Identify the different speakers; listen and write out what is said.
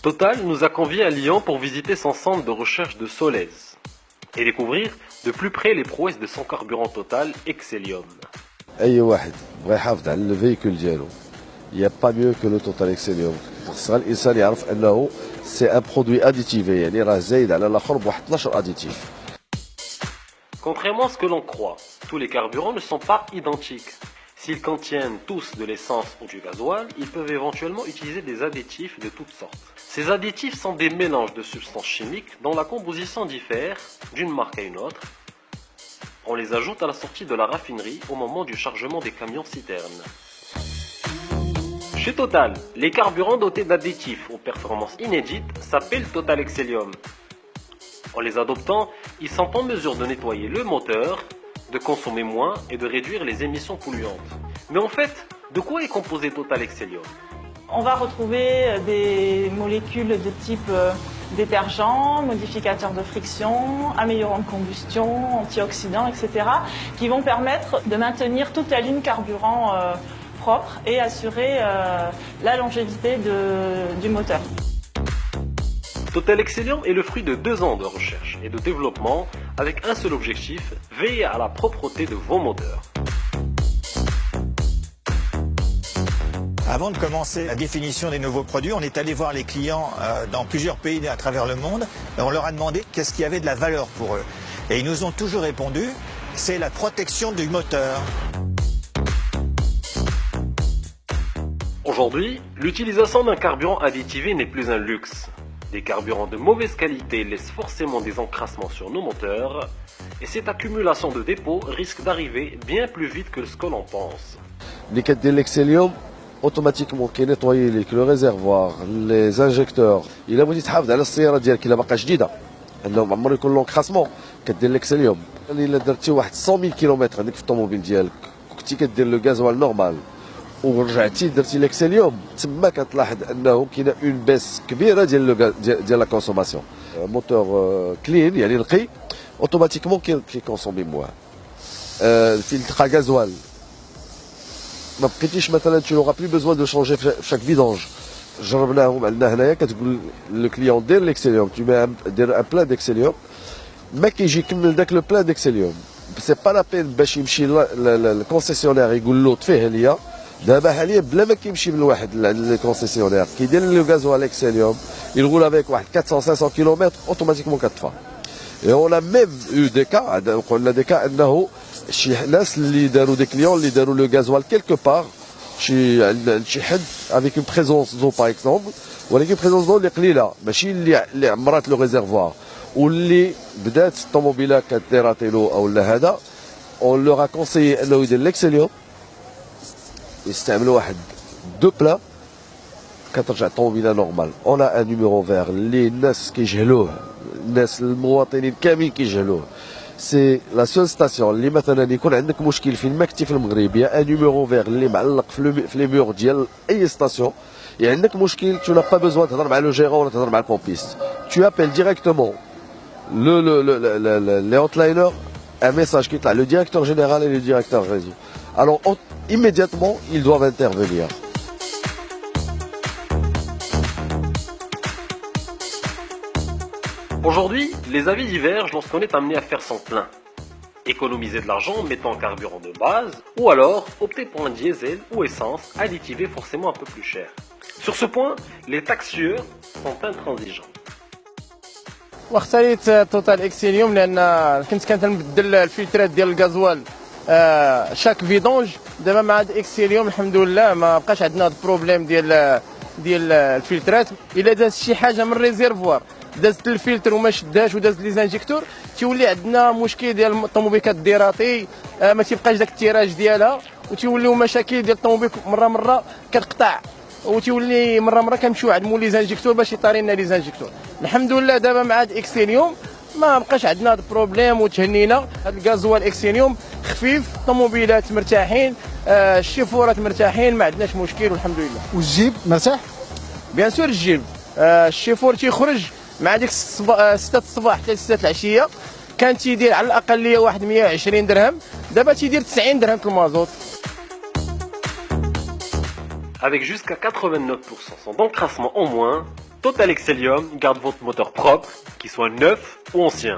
Speaker 1: Total nous a conviés à Lyon pour visiter son centre de recherche de Solèze et découvrir de plus près les prouesses de son carburant Total Excellium.
Speaker 2: اي واحد بغى يحافظ على الفيكول ديالو يا با ميو كو لو توتال اكسيليوم. خص الانسان يعرف انه سي ان برودوي اديتيفي، يعني راه زايد على الاخر بواحد 12 اديتيف.
Speaker 1: Contrairement à ce que l'on croit, tous les carburants ne sont pas identiques. S'ils contiennent tous de l'essence ou du gasoil, ils peuvent éventuellement utiliser des additifs de toutes sortes. Ces additifs sont des mélanges de substances chimiques dont la composition diffère d'une marque à une autre. On les ajoute à la sortie de la raffinerie au moment du chargement des camions-citernes. Chez Total, les carburants dotés d'additifs aux performances inédites s'appellent Total Excellium. En les adoptant, ils sont en mesure de nettoyer le moteur, de consommer moins et de réduire les émissions polluantes. Mais en fait, de quoi est composé Total Excellium?
Speaker 3: On va retrouver des molécules de type détergent, modificateurs de friction, améliorants de combustion, antioxydants, etc. qui vont permettre de maintenir toute la ligne carburant propre et assurer la longévité du moteur.
Speaker 1: Total Excellium est le fruit de 2 ans de recherche et de développement avec un seul objectif, veiller à la propreté de vos moteurs.
Speaker 4: Avant de commencer la définition des nouveaux produits, on est allé voir les clients dans plusieurs pays à travers le monde et on leur a demandé qu'est-ce qui avait de la valeur pour eux. Et ils nous ont toujours répondu, c'est la protection du moteur.
Speaker 1: Aujourd'hui, l'utilisation d'un carburant additivé n'est plus un luxe. Des carburants de mauvaise qualité laissent forcément des encrassements sur nos moteurs et cette accumulation de dépôts risque d'arriver bien plus vite que ce que l'on pense.
Speaker 2: ملي كدير الاكسيليوم اوتوماتيكمون كينيطوي ليك لو ريزيرفوار لي زانجيكتور. الا بغيتي تحافظ على السياره ديالك الا باقا جديده انه عمر يكون لونكراسمون كدير الاكسيليوم. الا درتي واحد 100,000 كيلومتر عندك في الطوموبيل ديالك كنتي كدير لو غازوال نورمال ورجعتي درتي الاكسيليوم تما كتلاحظ انه كاينه اون بيس كبيره ديال لا كونسوماسيون. موتور كلين يعني نقي اوتوماتيكمون كيكونسومي موان. الفلتر غازوال ما بقيتيش مثلا tu n'auras plus besoin de changer chaque vidange. جربناهم عندنا هنايا كتقول لو كليون دير الاكسيليوم دير ان بلان داكسيليوم ما كيجي يكمل داك لو بلان داكسيليوم. سي با لا بين باش يمشي للكونسيسيونير يقول له طفيه ليا. دابا حاليا بلا ما كيمشي من واحد للكونسيسيونير كيدير لو غازوال اكسيليوم يغول افيك واحد 400-500 كيلومتر اوتوماتيكمون كتطفى. Et on a même eu des cas, on a des cas انه شي ناس اللي داروا دي كليون اللي داروا لو غازوال كيلكو بار شي حد افيك اون بريزونس دو باغ اكزومبل ولكن بريزونس دو اللي قليله ماشي اللي عمرات لو ريزيرفوار واللي بدات الطوموبيله كديراتيلو او لا هذا اون لوغا كونسيي انه يدير الاكسيليوم يستعملوا واحد دو بلا كترجع الطوموبيله نورمال. اون ان نيميرو فير اللي الناس كيجهلوه الناس المواطنين كاملين كيجهلوه. سي لا سول ستاسيون اللي مثلا يكون عندك مشكل فين ما كنتي في المغرب يا ان نيميرو فيغ اللي معلق في لي مور ديال اي ستاسيون يعني عندك مشكل تو با بوزوان تهضر مع لو جيرون ولا تهضر مع البومبيست تو ابيل ديريكتومون لي هوتلاينر ان ميساج كيطلع لو ديريكتور جينيرال et le directeur réseau. Alors immédiatement ils doivent intervenir.
Speaker 1: Aujourd'hui, les avis divergent lorsqu'on est amené à faire son plein. Économiser de l'argent en mettant un carburant de base, ou alors opter pour un diesel ou essence additivé forcément un peu plus cher. Sur ce point, les taxeurs sont intransigeants.
Speaker 5: واختاريت توتال اكسيليوم لان كنت كنبدل الفلترات ديال الغازوال شاك فيدونج. دابا مع هاد اكسيليوم الحمد لله ما بقاش عندنا هاد البروبليم ديال الفلترات. الا داز شي حاجه من الريزيرفوار دازت الفلتر وما شداش وداز لي زانجيكتور تيولي عندنا مشكل ديال الطوموبيل كديراتي ما تيبقاش داك التيراج ديالها وتيوليو مشاكل ديال الطوموبيل مره كتقطع وتيولي مره كنمشيو عند مول لي زانجيكتور باش يطاري لنا لي زانجيكتور. الحمد لله دابا مع هاد اكسيليوم ما بقاش عندنا هاد البروبليم وتهنينا. هاد الغازوال اكسيليوم خفيف الطوموبيلات مرتاحين الشيفورات مرتاحين ما عندناش مشكل والحمد لله.
Speaker 6: والجيب مرتاح
Speaker 5: بيان سور الجيب الشيفور تيخرج مع ديك 6 الصباح حتى 6 العشيه كان تيدير على الاقليه واحد 120 درهم دابا تيدير 90 درهم المازوت.
Speaker 1: avec jusqu'à 89% d'encrassement en moins, Total Excellium garde votre moteur propre, qu'il soit neuf ou ancien.